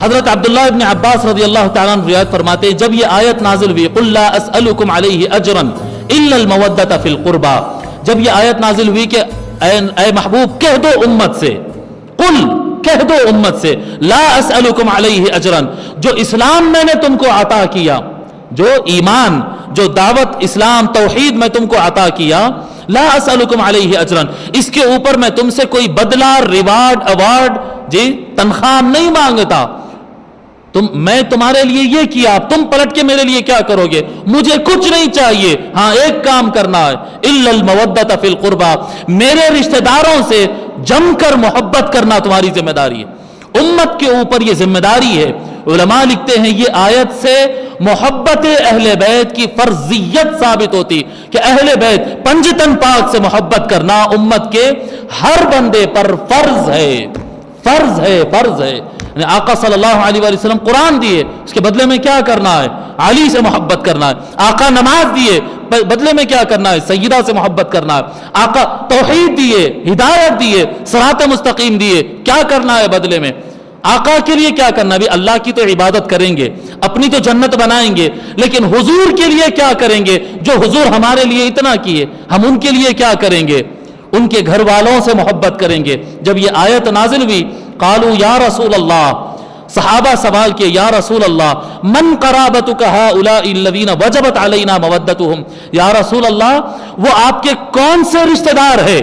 حضرت عبداللہ ابن عباس رضی اللہ تعالیٰ عنہ روایت فرماتے ہیں جب یہ آیت نازل ہوئی قل لا اسألکم علیہ اجرا الا المودۃ فی القربى، جب یہ آیت نازل ہوئی کہ اے محبوب کہہ دو امت سے، قل کہہ دو امت سے لا اسألکم علیہ اجرا، جو اسلام میں نے تم کو عطا کیا، جو ایمان، جو دعوت اسلام توحید میں تم کو عطا کیا، لا اسألکم علیہ اجرا، اس کے اوپر میں تم سے کوئی بدلہ، ریوارڈ، ایوارڈ، جی تنخواہ نہیں مانگتا، میں تمہارے لیے یہ کیا، تم پلٹ کے میرے لیے کیا کرو گے، مجھے کچھ نہیں چاہیے، ہاں ایک کام کرنا ہے، الا المودۃ فی القربى، میرے رشتہ داروں سے جم کر محبت کرنا تمہاری ذمہ داری ہے، امت کے اوپر یہ ذمہ داری ہے۔ علماء لکھتے ہیں یہ آیت سے محبت اہل بیت کی فرضیت ثابت ہوتی کہ اہل بیت پنجتن پاک سے محبت کرنا امت کے ہر بندے پر فرض ہے، فرض ہے، فرض ہے۔ یعنی آقا صلی اللہ علیہ وآلہ وسلم قرآن دیے، اس کے بدلے میں کیا کرنا ہے، علی سے محبت کرنا ہے۔ آقا نماز دیے، بدلے میں کیا کرنا ہے، سیدہ سے محبت کرنا ہے۔ آقا توحید دیے، ہدایت دیے، صراط مستقیم دیے، کیا کرنا ہے بدلے میں، آقا کے لیے کیا کرنا ہے؟ بھی اللہ کی تو عبادت کریں گے، اپنی تو جنت بنائیں گے، لیکن حضور کے لیے کیا کریں گے؟ جو حضور ہمارے لیے اتنا کیے، ہم ان کے لیے کیا کریں گے؟ ان کے گھر والوں سے محبت کریں گے۔ جب یہ آیت نازل ہوئی قالوا یا رسول اللہ، صحابہ سوال کیے یا رسول اللہ من قرابتک ہؤلاء الذین وجبت علینا مودتہم، یا رسول اللہ وہ آپ کے کون سے رشتہ دار ہے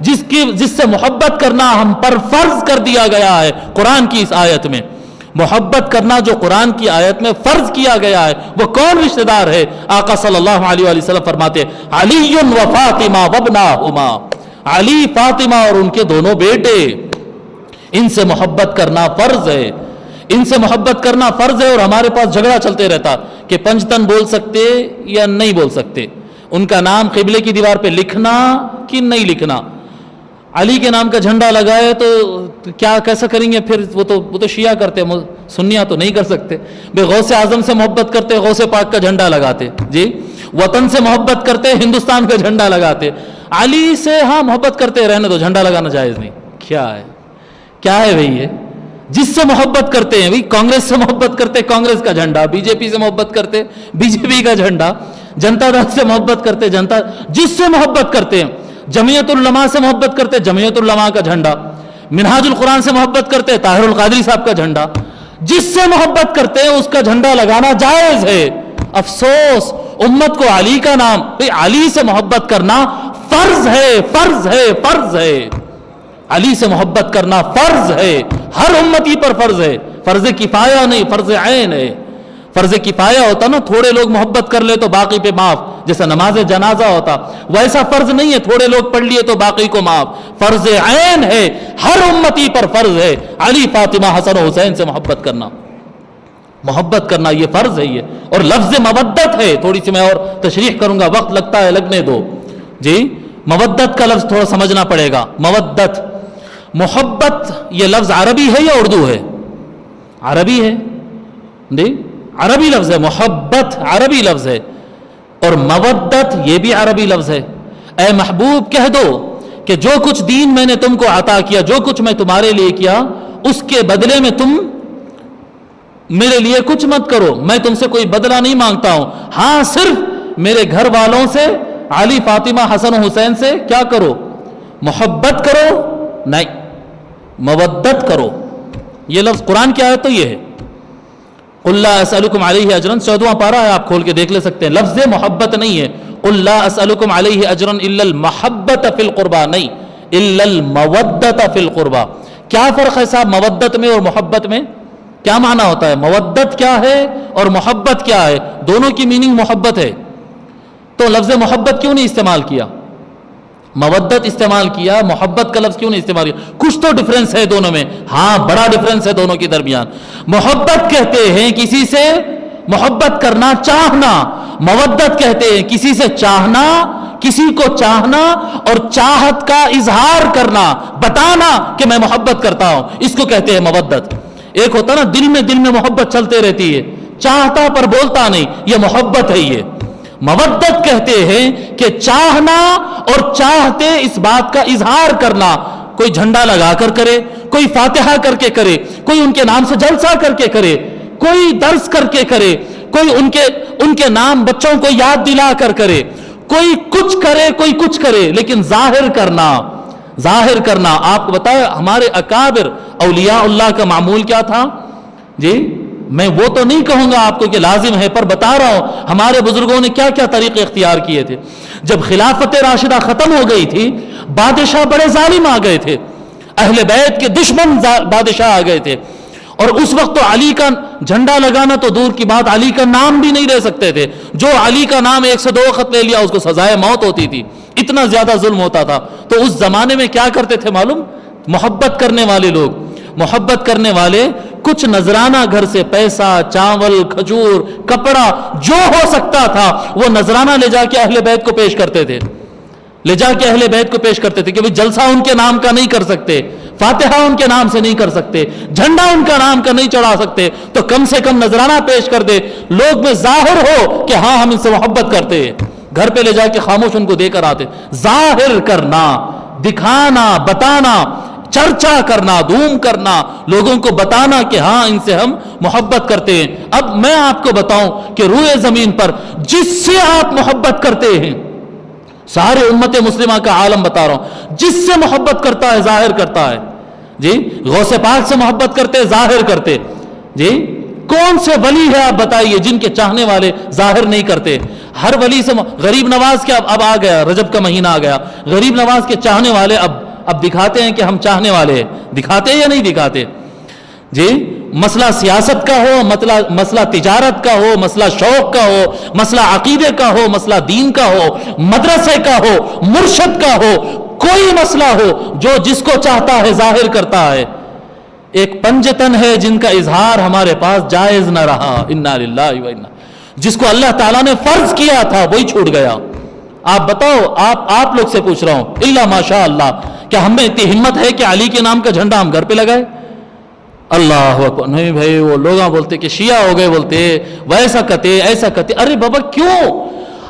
جس سے محبت کرنا ہم پر فرض کر دیا گیا ہے قرآن کی اس آیت میں، محبت کرنا جو قرآن کی آیت میں فرض کیا گیا ہے وہ کون رشتہ دار ہے؟ آقا صلی اللہ علیہ وآلہ وسلم فرماتے علی و فاطمہ وابناہما، علی، فاطمہ اور ان کے دونوں بیٹے، ان سے محبت کرنا فرض ہے، ان سے محبت کرنا فرض ہے۔ اور ہمارے پاس جھگڑا چلتے رہتا کہ پنجتن بول سکتے یا نہیں بول سکتے، ان کا نام قبلے کی دیوار پہ لکھنا کہ نہیں لکھنا، علی کے نام کا جھنڈا لگائے تو کیا کیسا کریں گے پھر، وہ تو شیعہ کرتے، سنیہ تو نہیں کر سکتے۔ بے غوث اعظم سے محبت کرتے، غوث پاک کا جھنڈا لگاتے، جی وطن سے محبت کرتے، ہندوستان کا جھنڈا لگاتے، علی سے ہاں محبت کرتے رہنے دو، جھنڈا لگانا جائز نہیں۔ کیا ہے بھئی یہ؟ جس سے محبت کرتے ہیں بھئی، کانگریس سے محبت کرتے کانگریس کا جھنڈا، بی جے پی سے محبت کرتے بی جے پی کا جھنڈا، جنتا دل سے محبت کرتے جنتا، جس سے محبت کرتے ہیں، جمعیت العلماء سے محبت کرتے جمعیت العلماء کا جھنڈا، منہاج القرآن سے محبت کرتے طاہر القادری صاحب کا جھنڈا، جس سے محبت کرتے ہیں اس کا جھنڈا لگانا جائز ہے۔ افسوس امت کو علی کا نام، علی سے محبت کرنا فرض ہے، فرض ہے، فرض ہے، علی سے محبت کرنا فرض ہے، ہر امتی پر فرض ہے، فرض کفایہ نہیں، فرض عین ہے۔ فرض کفایہ ہوتا نا، تھوڑے لوگ محبت کر لے تو باقی پہ معاف، جیسا نماز جنازہ ہوتا، ویسا فرض نہیں ہے تھوڑے لوگ پڑھ لیے تو باقی کو معاف، فرض عین ہے، ہر امتی پر فرض ہے علی، فاطمہ، حسن و حسین سے محبت کرنا، محبت کرنا یہ فرض ہے یہ۔ اور لفظ مودت ہے، تھوڑی سی میں اور تشریح کروں گا، وقت لگتا ہے لگنے دو جی۔ مودت کا لفظ تھوڑا سمجھنا پڑے گا، مودت، محبت یہ لفظ عربی ہے یا اردو ہے؟ عربی ہے جی، عربی لفظ ہے، محبت عربی لفظ ہے، اور مودت یہ بھی عربی لفظ ہے۔ اے محبوب کہہ دو کہ جو کچھ دین میں نے تم کو عطا کیا، جو کچھ میں تمہارے لیے کیا، اس کے بدلے میں تم میرے لیے کچھ مت کرو، میں تم سے کوئی بدلہ نہیں مانگتا ہوں، ہاں صرف میرے گھر والوں سے، علی، فاطمہ، حسن و حسین سے کیا کرو، محبت کرو، نہیں مودت کرو۔ یہ لفظ قرآن کی آیت تو یہ ہے، قل لا اسألکم علیہ اجرا، 14واں پارہ ہے، آپ کھول کے دیکھ لے سکتے ہیں، لفظ محبت نہیں ہے، قل لا اسألکم علیہ اجرا الا المحبت فی القربى، نہیں الا المودت فی القربى۔ کیا فرق ہے صاحب مودت میں اور محبت میں؟ کیا معنی ہوتا ہے؟ مودت کیا ہے اور محبت کیا ہے؟ دونوں کی میننگ محبت ہے، تو لفظ محبت کیوں نہیں استعمال کیا؟ مودت استعمال کیا، محبت کا لفظ کیوں نہیں استعمال کیا؟ کچھ تو ڈفرنس ہے دونوں میں، ہاں بڑا ڈفرنس ہے دونوں کے درمیان۔ محبت کہتے ہیں کسی سے محبت کرنا، چاہنا، مودت کہتے ہیں کسی سے چاہنا، کسی کو چاہنا اور چاہت کا اظہار کرنا، بتانا کہ میں محبت کرتا ہوں، اس کو کہتے ہیں مودت۔ ایک ہوتا نا دل میں محبت چلتے رہتی ہے، چاہتا پر بولتا نہیں، یہ محبت ہے۔ یہ مودت کہتے ہیں کہ چاہنا اور چاہتے اس بات کا اظہار کرنا، کوئی جھنڈا لگا کر کرے، کوئی فاتحہ کر کے کرے، کوئی ان کے نام سے جلسہ کر کے کرے، کوئی درس کر کے کرے، کوئی ان کے نام بچوں کو یاد دلا کر کرے، کوئی کچھ کرے کوئی کچھ کرے، لیکن ظاہر کرنا آپ کو بتایا ہمارے اکابر اولیاء اللہ کا معمول کیا تھا جی؟ میں وہ تو نہیں کہوں گا آپ کو کہ لازم ہے، پر بتا رہا ہوں ہمارے بزرگوں نے کیا کیا طریقے اختیار کیے تھے۔ جب خلافت راشدہ ختم ہو گئی تھی، بادشاہ بڑے ظالم آ گئے تھے، اہل بیت کے دشمن بادشاہ آ گئے تھے، اور اس وقت تو علی کا جھنڈا لگانا تو دور کی بات، علی کا نام بھی نہیں لے سکتے تھے۔ جو علی کا نام 1 سے 2 وقت لے لیا اس کو سزائے موت ہوتی تھی، اتنا زیادہ ظلم ہوتا تھا۔ تو اس زمانے میں کیا کرتے تھے معلوم؟ محبت کرنے والے لوگ، محبت کرنے والے کچھ نذرانہ گھر سے پیسہ، چاول، کھجور، کپڑا، جو ہو سکتا تھا وہ نذرانہ لے جا کے اہل بیت کو پیش کرتے تھے، کہ بھی جلسہ ان کے نام کا نہیں کر سکتے، فاتحہ ان کے نام سے نہیں کر سکتے، جھنڈا ان کا نام کا نہیں چڑھا سکتے، تو کم سے کم نذرانہ پیش کر دے، لوگ میں ظاہر ہو کہ ہاں ہم ان سے محبت کرتے ہیں۔ گھر پہ لے جا کے خاموش ان کو دے کر آتے۔ ظاہر کرنا، دکھانا، بتانا، چرچا کرنا، دھوم کرنا، لوگوں کو بتانا کہ ہاں ان سے ہم محبت کرتے ہیں۔ اب میں آپ کو بتاؤں کہ روئے زمین پر جس سے آپ محبت کرتے ہیں، سارے امت مسلمہ کا عالم بتا رہا ہوں، جس سے محبت کرتا ہے ظاہر کرتا ہے جی۔ غوث پاک سے محبت کرتے ظاہر کرتے جی۔ کون سے ولی ہے آپ بتائیے جن کے چاہنے والے ظاہر نہیں کرتے؟ ہر ولی سے غریب نواز کے اب آ گیا، رجب کا مہینہ آ گیا، غریب نواز کے چاہنے والے اب دکھاتے ہیں کہ ہم چاہنے والے ہیں، دکھاتے یا نہیں دکھاتے جی؟ مسئلہ سیاست کا ہو، مسئلہ تجارت کا ہو، مسئلہ شوق کا ہو، مسئلہ عقیدے کا ہو، مسئلہ دین کا ہو، مدرسے کا ہو، مرشد کا ہو، کوئی مسئلہ ہو، جو جس کو چاہتا ہے ظاہر کرتا ہے۔ ایک پنجتن ہے جن کا اظہار ہمارے پاس جائز نہ رہا، انا للہ و انا، جس کو اللہ تعالیٰ نے فرض کیا تھا وہی چھوٹ گیا۔ آپ بتاؤ، آپ لوگ سے پوچھ رہا ہوں، الا ماشاء اللہ، کیا ہم میں اتنی ہمت ہے کہ علی کے نام کا جھنڈا ہم گھر پہ لگائے؟ اللہ اکبر! نہیں بھائی، وہ لوگ بولتے کہ شیعہ ہو گئے، بولتے ویسا کہتے ایسا کہتے۔ ارے بابا کیوں؟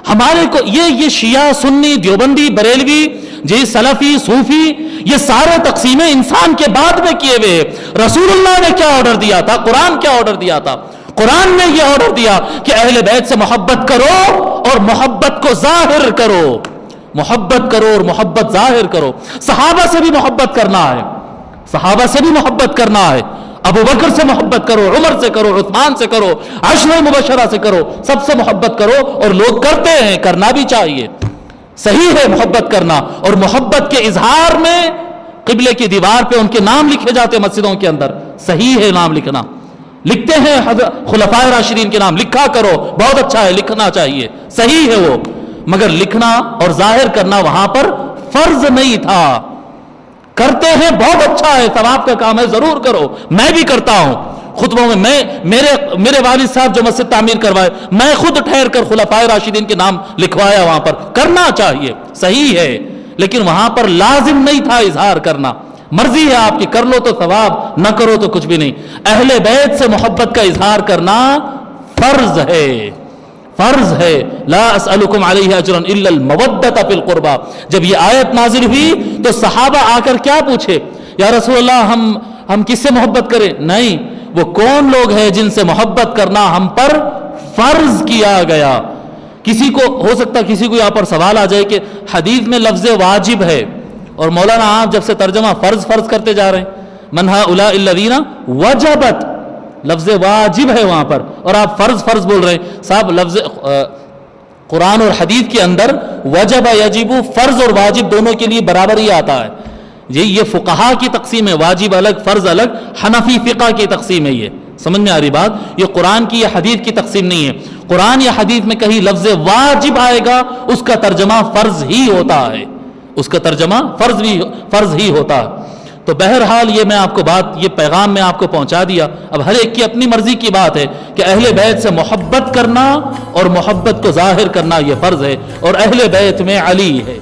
ہمارے کو یہ شیعہ، سنی، دیوبندی، بریلوی جی، سلفی، صوفی، یہ سارے تقسیمیں انسان کے بعد میں کیے ہوئے۔ رسول اللہ نے کیا آرڈر دیا تھا؟ قرآن کیا آرڈر دیا تھا؟ قرآن نے یہ آرڈر دیا کہ اہل بیت سے محبت کرو اور محبت کو ظاہر کرو، محبت کرو اور محبت ظاہر کرو۔ صحابہ سے بھی محبت کرنا ہے، صحابہ سے بھی محبت کرنا ہے، ابو بکر سے محبت کرو، عمر سے کرو، عثمان سے کرو، عشرہ مبشرہ سے کرو، سب سے محبت کرو، اور لوگ کرتے ہیں، کرنا بھی چاہیے۔ صحیح ہے محبت کرنا، اور محبت کے اظہار میں قبلے کی دیوار پہ ان کے نام لکھے جاتے مسجدوں کے اندر، صحیح ہے نام لکھنا، لکھتے ہیں خلفائے راشدین کے نام، لکھا کرو، بہت اچھا ہے، لکھنا چاہیے، صحیح ہے وہ، مگر لکھنا اور ظاہر کرنا وہاں پر فرض نہیں تھا۔ کرتے ہیں بہت اچھا ہے، ثواب کا کام ہے، ضرور کرو، میں بھی کرتا ہوں خطبوں میں، میرے والد صاحب جو مسجد تعمیر کروائے، میں خود ٹھہر کر خلفائے راشدین کے نام لکھوایا وہاں پر، کرنا چاہیے، صحیح ہے، لیکن وہاں پر لازم نہیں تھا اظہار کرنا۔ مرضی ہے آپ کی، کر لو تو ثواب، نہ کرو تو کچھ بھی نہیں۔ اہل بیت سے محبت کا اظہار کرنا فرض ہے، فرض ہے۔ لا اسألکم علیہ اجرا الا المودۃ فی القربى، جب یہ آیت نازل ہوئی تو صحابہ آ کر کیا پوچھے؟ یا رسول اللہ ہم کس سے محبت کریں؟ نہیں، وہ کون لوگ ہیں جن سے محبت کرنا ہم پر فرض کیا گیا۔ کسی کو ہو سکتا ہے کسی کو یہاں پر سوال آ جائے کہ حدیث میں لفظ واجب ہے، اور مولانا آپ جب سے ترجمہ فرض کرتے جا رہے ہیں، من ہؤلاء الذین وجبت، لفظ واجب ہے وہاں پر، اور آپ فرض بول رہے ہیں۔ صاحب لفظ قرآن اور حدیث کے اندر وجب، یجب، فرض اور واجب دونوں کے لیے برابر ہی آتا ہے۔ یہ فقہا کی تقسیم ہے، واجب الگ، فرض الگ، حنفی فقہ کی تقسیم ہے۔ یہ سمجھ میں آ رہی بات؟ یہ قرآن کی یا حدیث کی تقسیم نہیں ہے۔ قرآن یا حدیث میں کہیں لفظ واجب آئے گا، اس کا ترجمہ فرض ہی ہوتا ہے، اس کا ترجمہ فرض ہی ہوتا ہے۔ تو بہرحال یہ پیغام میں آپ کو پہنچا دیا۔ اب ہر ایک کی اپنی مرضی کی بات ہے کہ اہل بیت سے محبت کرنا اور محبت کو ظاہر کرنا یہ فرض ہے، اور اہل بیت میں علی ہے۔